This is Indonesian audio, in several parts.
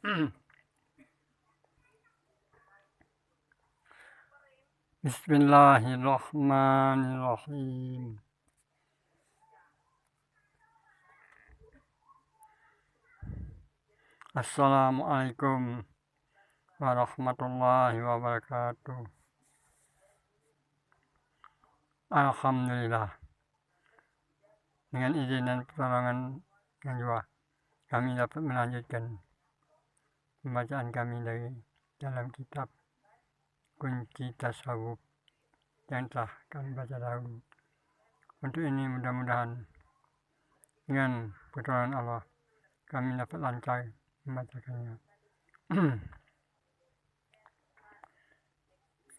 Bismillahirrahmanirrahim. Assalamualaikum warahmatullahi wabarakatuh. Alhamdulillah, dengan izin dan pertolongan yang juga kami dapat melanjutkan pembacaan kami dari dalam kitab Kunci Tasawuf yang telah kami baca dahulu. Untuk ini mudah-mudahan dengan pertolongan Allah kami dapat lancar membacakannya.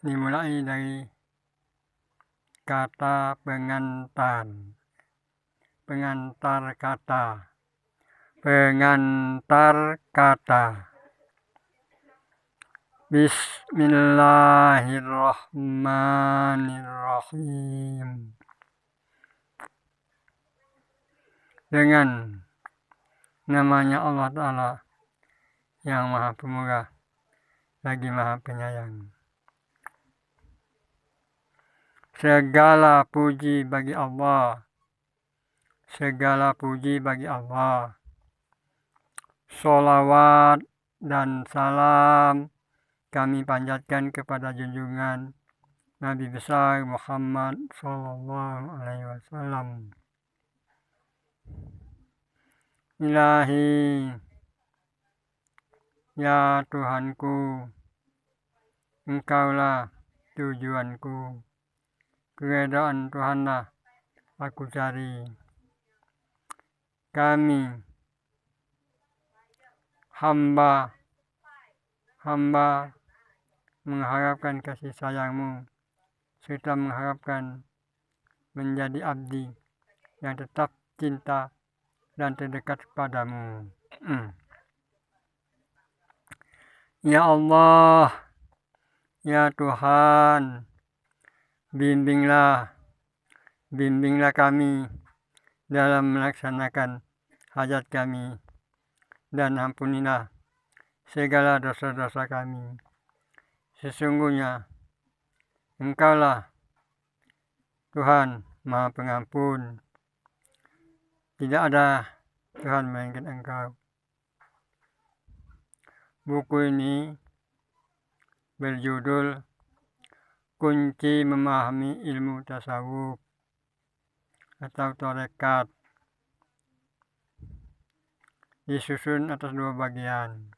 Dimulai dari kata pengantar kata. Bismillahirrahmanirrahim. Dengan namanya Allah Ta'ala yang Maha Pemurah lagi Maha Penyayang. Segala puji bagi Allah. Sholawat dan salam kami panjatkan kepada junjungan Nabi besar Muhammad Sallallahu Alaihi Wasallam. Ilahi, ya Tuhanku, Engkaulah tujuanku. Keredaan Tuhanlah aku cari. Kami hamba mengharapkan kasih sayang-Mu serta mengharapkan menjadi abdi yang tetap cinta dan terdekat kepadamu. Ya Allah, ya Tuhan, bimbinglah kami dalam melaksanakan hajat kami dan ampunilah segala dosa-dosa kami. Sesungguhnya Engkaulah Tuhan Maha Pengampun. Tidak ada Tuhan melainkan Engkau. Buku ini berjudul Kunci Memahami Ilmu Tasawuf atau Tarekat. Disusun atas 2 bagian.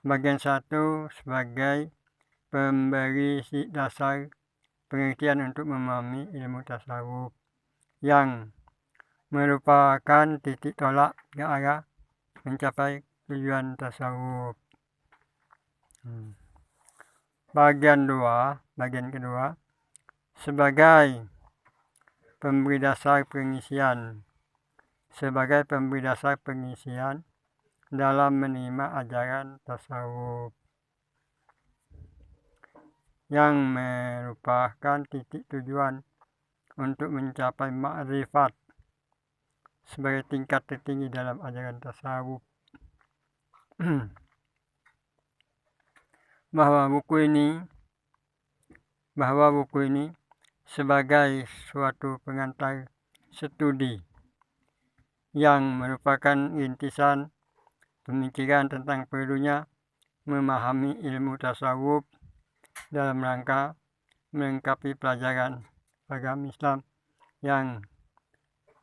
Bagian satu sebagai pemberi dasar pengertian untuk memahami ilmu tasawuf yang merupakan titik tolak ke arah mencapai tujuan tasawuf. Bagian kedua sebagai pemberi dasar pengisian dalam menerima ajaran tasawuf yang merupakan titik tujuan untuk mencapai ma'rifat sebagai tingkat tertinggi dalam ajaran tasawuf. bahwa buku ini sebagai suatu pengantar studi yang merupakan rintisan pemikiran tentang perlunya memahami ilmu tasawuf dalam rangka melengkapi pelajaran agama Islam yang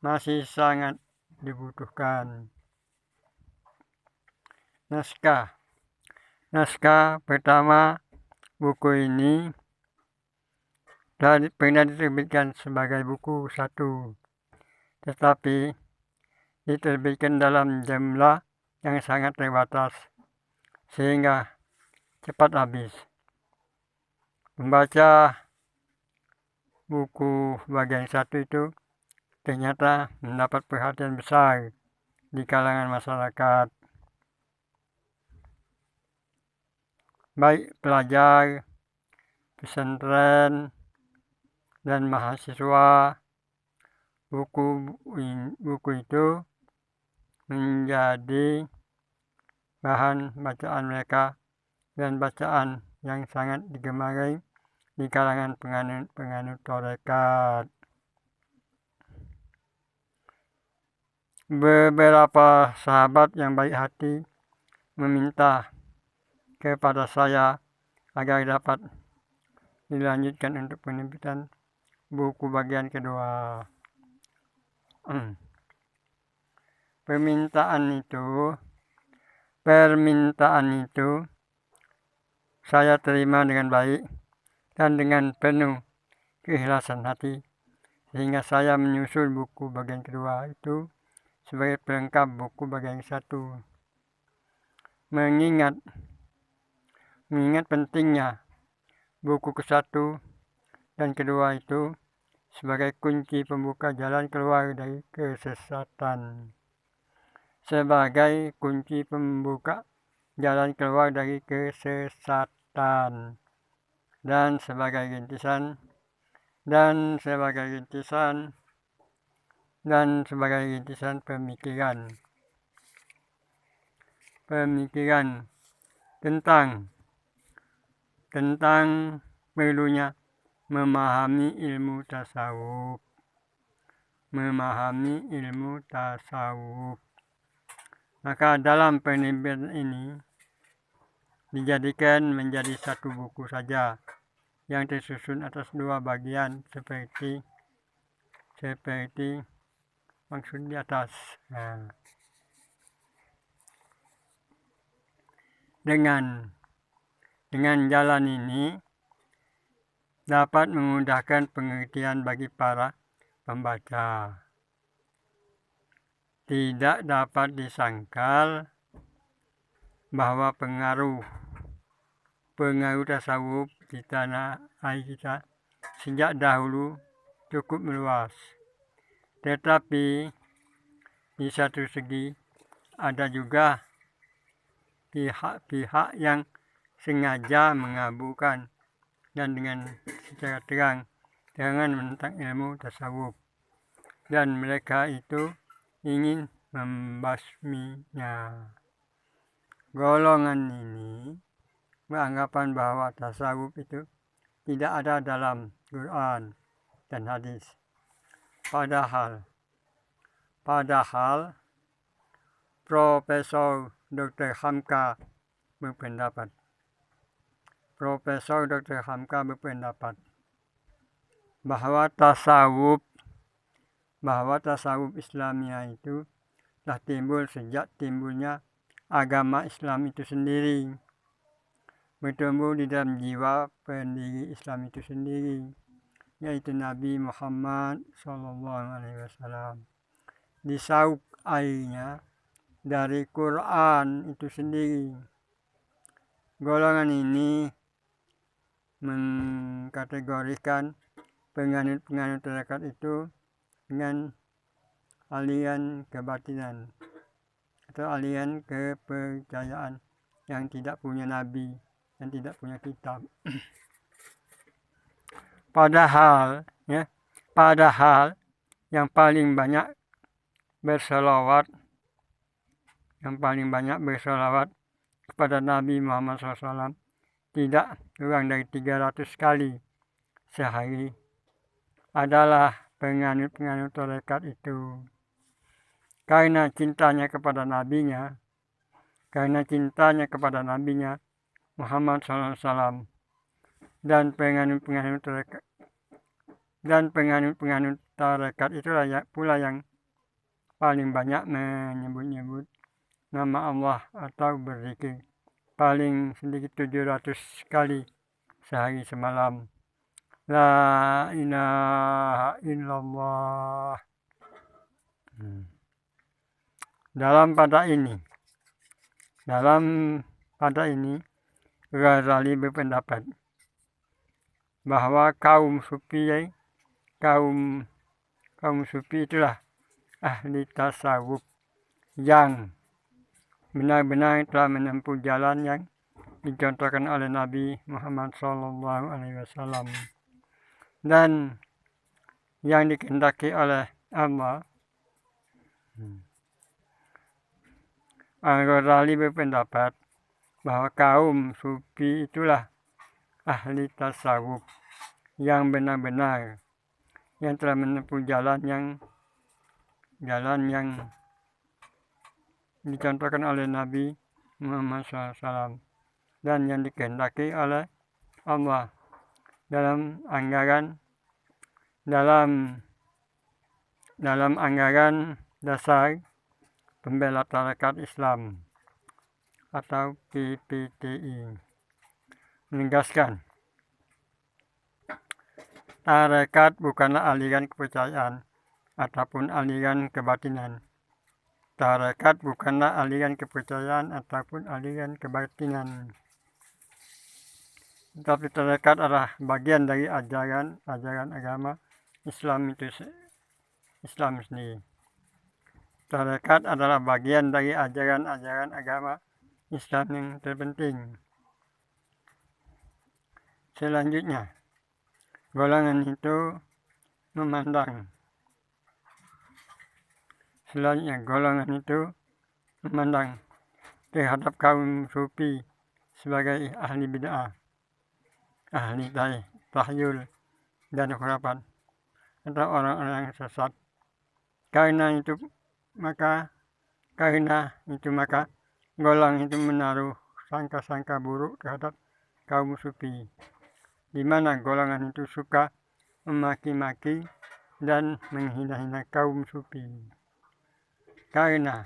masih sangat dibutuhkan. Naskah pertama buku ini pernah diterbitkan sebagai buku 1, tetapi diterbitkan dalam jumlah yang sangat terbatas sehingga cepat habis. Membaca buku bagian 1 itu ternyata mendapat perhatian besar di kalangan masyarakat, baik pelajar, pesantren, dan mahasiswa. Buku itu menjadi bahan bacaan mereka dan bacaan yang sangat digemari di kalangan penganut tarekat. Beberapa sahabat yang baik hati meminta kepada saya agar dapat dilanjutkan untuk penerbitan buku bagian kedua. Permintaan itu saya terima dengan baik dan dengan penuh keikhlasan hati, sehingga saya menyusul buku bagian kedua itu sebagai pelengkap buku bagian satu. Mengingat pentingnya buku ke-1 dan kedua itu sebagai kunci pembuka jalan keluar dari kesesatan. Sebagai kunci pembuka jalan keluar dari kesesatan dan sebagai rintisan pemikiran tentang perlunya memahami ilmu tasawuf. Maka dalam penerbitan ini dijadikan menjadi satu buku saja yang tersusun atas 2 bagian seperti maksud di atas. Dengan jalan ini dapat memudahkan pengertian bagi para pembaca. Tidak dapat disangkal bahwa pengaruh tasawuf di tanah air kita sejak dahulu cukup meluas. Tetapi di satu segi ada juga pihak-pihak yang sengaja mengaburkan dan dengan secara terang-terangan menentang ilmu tasawuf, dan mereka itu ingin membasminya. Golongan ini beranggapan bahwa tasawuf itu tidak ada dalam Quran dan hadis. Padahal Profesor Dr. Hamka berpendapat bahwa tasawuf Islamia itu telah timbul sejak timbulnya agama Islam itu sendiri, bertumbuh di dalam jiwa pendiri Islam itu sendiri, yaitu Nabi Muhammad SAW. Disauk airnya dari Quran itu sendiri. Golongan ini mengkategorikan penganut tarekat itu dengan aliran kebatinan atau aliran kepercayaan yang tidak punya nabi dan tidak punya kitab. Padahal yang paling banyak berselawat kepada Nabi Muhammad SAW tidak kurang dari 300 kali sehari adalah penganut tarekat itu. Karena cintanya kepada nabinya Muhammad SAW, dan penganut tarekat itulah pula yang paling banyak menyebut nama Allah atau berzikir paling sedikit 700 kali sehari semalam. La ilaha illallah. Dalam pada ini Ghazali berpendapat bahwa kaum sufi itulah ahli tasawuf yang benar-benar telah menempuh jalan yang dicontohkan oleh Nabi Muhammad SAW dan yang dikehendaki oleh Allah. Al-Ghazali berpendapat bahwa kaum sufi itulah ahli tasawuf yang benar-benar, yang telah menempuh jalan yang dicontohkan oleh Nabi Muhammad SAW dan yang dikehendaki oleh Allah dalam anggaran dasar pembela tarekat Islam atau PPTI, menegaskan tarekat bukanlah aliran kepercayaan ataupun aliran kebatinan. Tarekat bukanlah aliran kepercayaan ataupun aliran kebatinan, tetapi tarekat adalah bagian dari ajaran agama Islam sendiri. Tarekat adalah bagian dari ajaran agama Islam yang terpenting. Selanjutnya, golongan itu memandang terhadap kaum sufi sebagai ahli bid'ah, ahli tahyul dan khurafat atau orang-orang yang sesat. Karena itu maka golongan itu menaruh sangka-sangka buruk terhadap kaum sufi, di mana golongan itu suka memaki-maki dan menghina-hina kaum sufi. Karena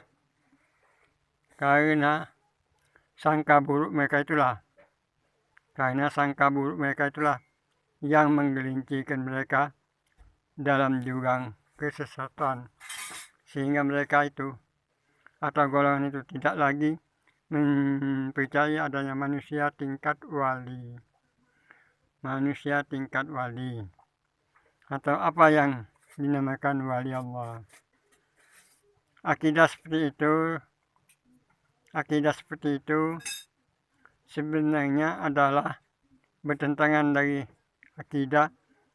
sangka buruk mereka itulah yang menggelincirkan mereka dalam jurang kesesatan, sehingga mereka itu atau golongan itu tidak lagi mempercayai adanya manusia tingkat wali atau apa yang dinamakan wali Allah. Akidah seperti itu sebenarnya adalah bertentangan dari akidah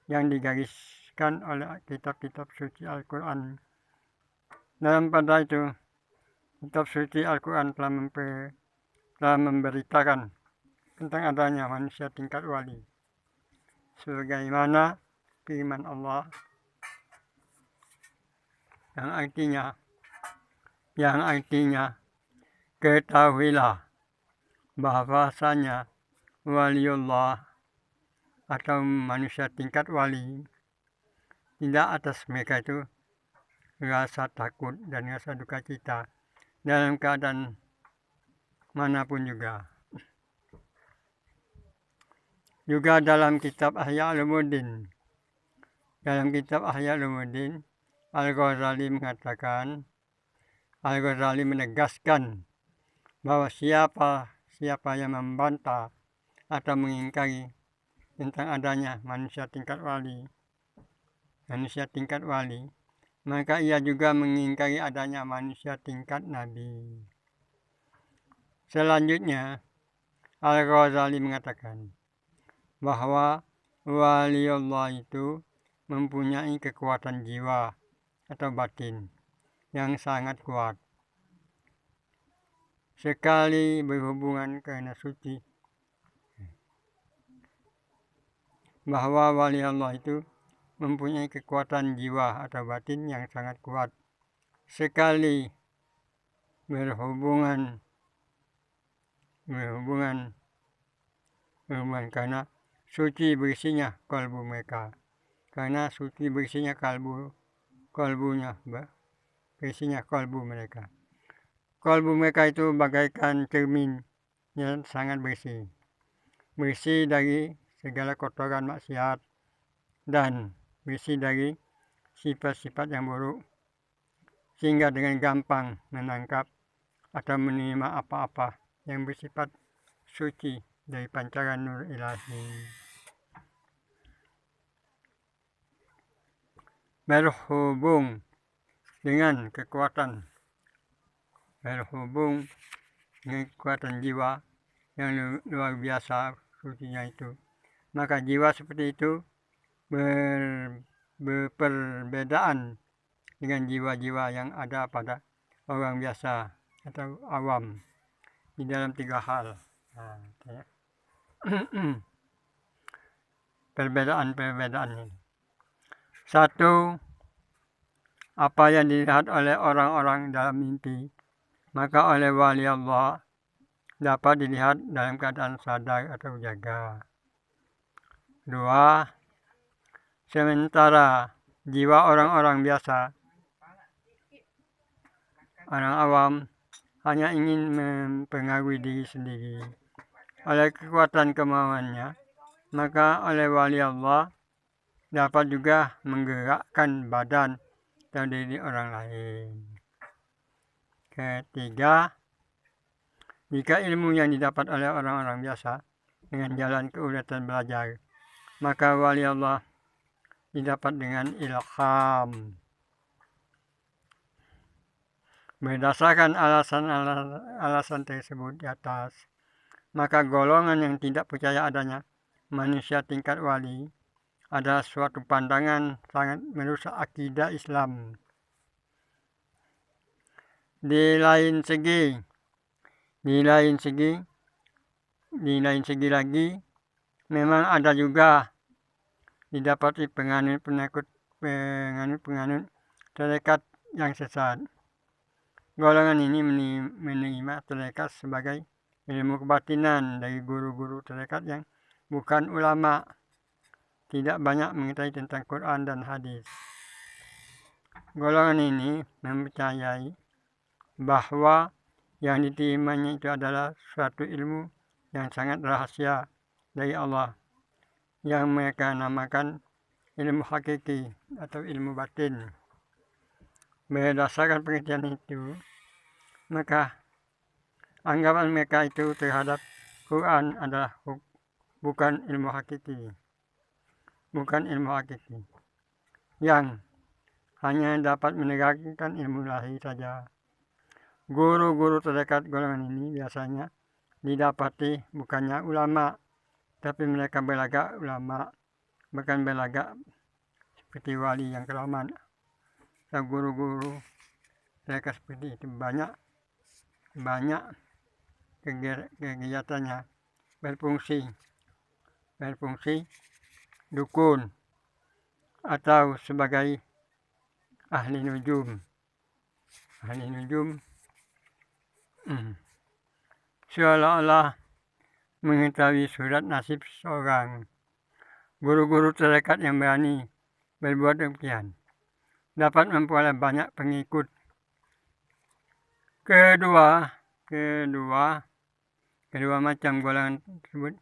yang digariskan oleh kitab-kitab suci Al-Quran. Dalam pada itu, kitab suci Al-Quran telah memberitakan tentang adanya manusia tingkat wali, sebagaimana firman Allah yang artinya ketahuilah bahwasanya waliullah atau manusia tingkat wali tidak atas mereka itu rasa takut dan rasa duka cita dalam keadaan manapun juga. Juga dalam kitab Ihya Ulumuddin, Al-Ghazali menegaskan bahwa siapa yang membantah atau mengingkari tentang adanya manusia tingkat wali, maka ia juga mengingkari adanya manusia tingkat nabi. Selanjutnya, Al-Ghazali mengatakan bahwa waliullah itu mempunyai kekuatan jiwa atau batin yang sangat kuat sekali berhubungan karena suci. Bahwa wali Allah itu mempunyai kekuatan jiwa atau batin yang sangat kuat sekali berhubungan karena suci bersihnya kalbu mereka. Karena suci bersihnya kalbu mereka. Kalbu mereka itu bagaikan cermin yang sangat bersih dari segala kotoran maksiat dan bersih dari sifat-sifat yang buruk, sehingga dengan gampang menangkap atau menerima apa-apa yang bersifat suci dari pancaran nur ilahi. Berhubung dengan kekuatan jiwa yang luar biasa sucinya itu, maka jiwa seperti itu berperbedaan dengan jiwa-jiwa yang ada pada orang biasa atau awam di dalam 3 hal. Nah, ya. Perbedaan ini. 1. Apa yang dilihat oleh orang-orang dalam mimpi, maka oleh wali Allah dapat dilihat dalam keadaan sadar atau jaga. 2. Sementara jiwa orang-orang biasa, orang awam, hanya ingin mempengaruhi diri sendiri oleh kekuatan kemauannya, maka oleh wali Allah dapat juga menggerakkan badan atau diri orang lain. 3. Jika ilmu yang didapat oleh orang-orang biasa dengan jalan keuraitan belajar, maka wali Allah didapat dengan ilham. Berdasarkan alasan tersebut di atas, maka golongan yang tidak percaya adanya manusia tingkat wali adalah suatu pandangan sangat merusak akidah Islam. Di lain segi lagi, memang ada juga didapati penganut tarekat yang sesat. Golongan ini menerima tarekat sebagai ilmu kebatinan dari guru-guru tarekat yang bukan ulama, tidak banyak mengetahui tentang Quran dan hadis. Golongan ini mempercayai bahwa yang diterimanya itu adalah suatu ilmu yang sangat rahasia dari Allah, yang mereka namakan ilmu hakiki atau ilmu batin. Berdasarkan pengertian itu, maka anggapan mereka itu terhadap Quran adalah bukan ilmu hakiki, yang hanya dapat menegakkan ilmu lahir saja. Guru-guru terdekat golongan ini biasanya didapati bukannya ulama, tapi mereka berlagak ulama, bahkan berlagak seperti wali yang keramat. Dan guru-guru mereka seperti itu banyak kegiatannya berfungsi dukun atau sebagai ahli nujum. Seolah-olah mengetahui surat nasib seorang. Guru-guru terdekat yang berani berbuat demikian dapat memperoleh banyak pengikut. Kedua macam golongan tersebut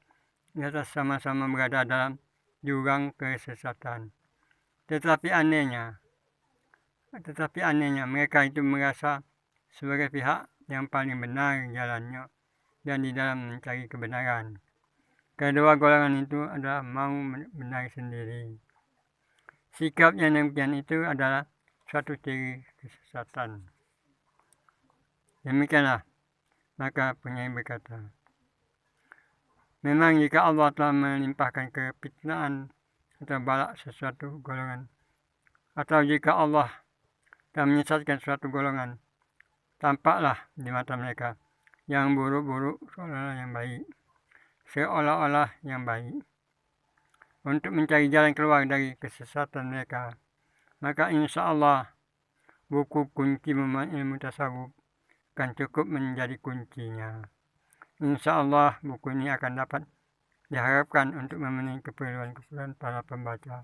biasa sama-sama berada dalam jurang kesesatan. Tetapi anehnya mereka itu merasa sebagai pihak yang paling benar jalannya dan di dalam mencari kebenaran. Kedua golongan itu adalah mau benar sendiri. Sikap yang demikian itu adalah suatu ciri kesesatan. Demikianlah, maka penyair berkata, memang jika Allah telah melimpahkan kefitnaan atau balak sesuatu golongan, atau jika Allah telah menyesatkan suatu golongan, tampaklah di mata mereka yang buruk-buruk seolah-olah yang baik. Untuk mencari jalan keluar dari kesesatan mereka, maka insya Allah buku kunci memahami ilmu tasawuf akan cukup menjadi kuncinya. Insya Allah buku ini akan dapat diharapkan untuk memenuhi keperluan para pembaca.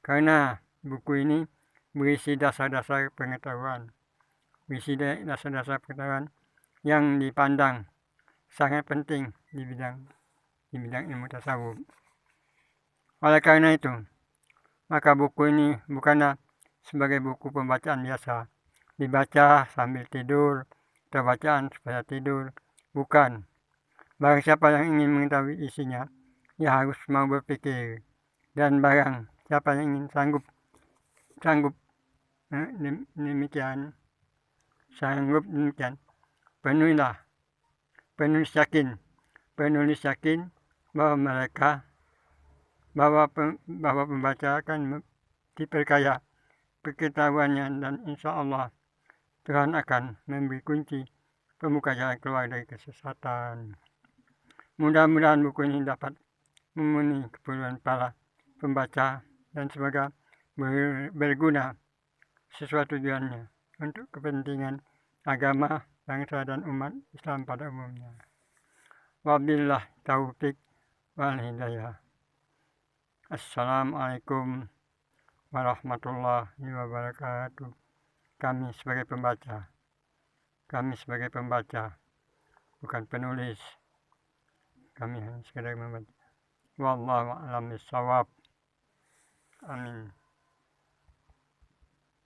Karena buku ini berisi dasar-dasar pengetahuan yang dipandang sangat penting di bidang ilmu tasawuf. Oleh karena itu, maka buku ini bukanlah sebagai buku pembacaan biasa, dibaca sambil tidur atau bacaan supaya tidur. Bukan. Barang siapa yang ingin mengetahui isinya, ia harus mau berpikir. Dan barang siapa yang ingin sanggup demikian, penulis yakin bahwa pembaca akan diperkaya pengetahuannya, dan insya Allah Tuhan akan memberi kunci pemuka jalan keluar dari kesesatan. Mudah-mudahan buku ini dapat memenuhi keperluan para pembaca dan semoga berguna sesuai tujuannya untuk kepentingan agama, bangsa dan umat Islam pada umumnya. Wabillahi taufiq wal hidayah. Assalamualaikum warahmatullahi wabarakatuh. Kami sebagai pembaca, bukan penulis. Kami hanya sekedar membaca. Wallahu a'lam bishawab. Amin.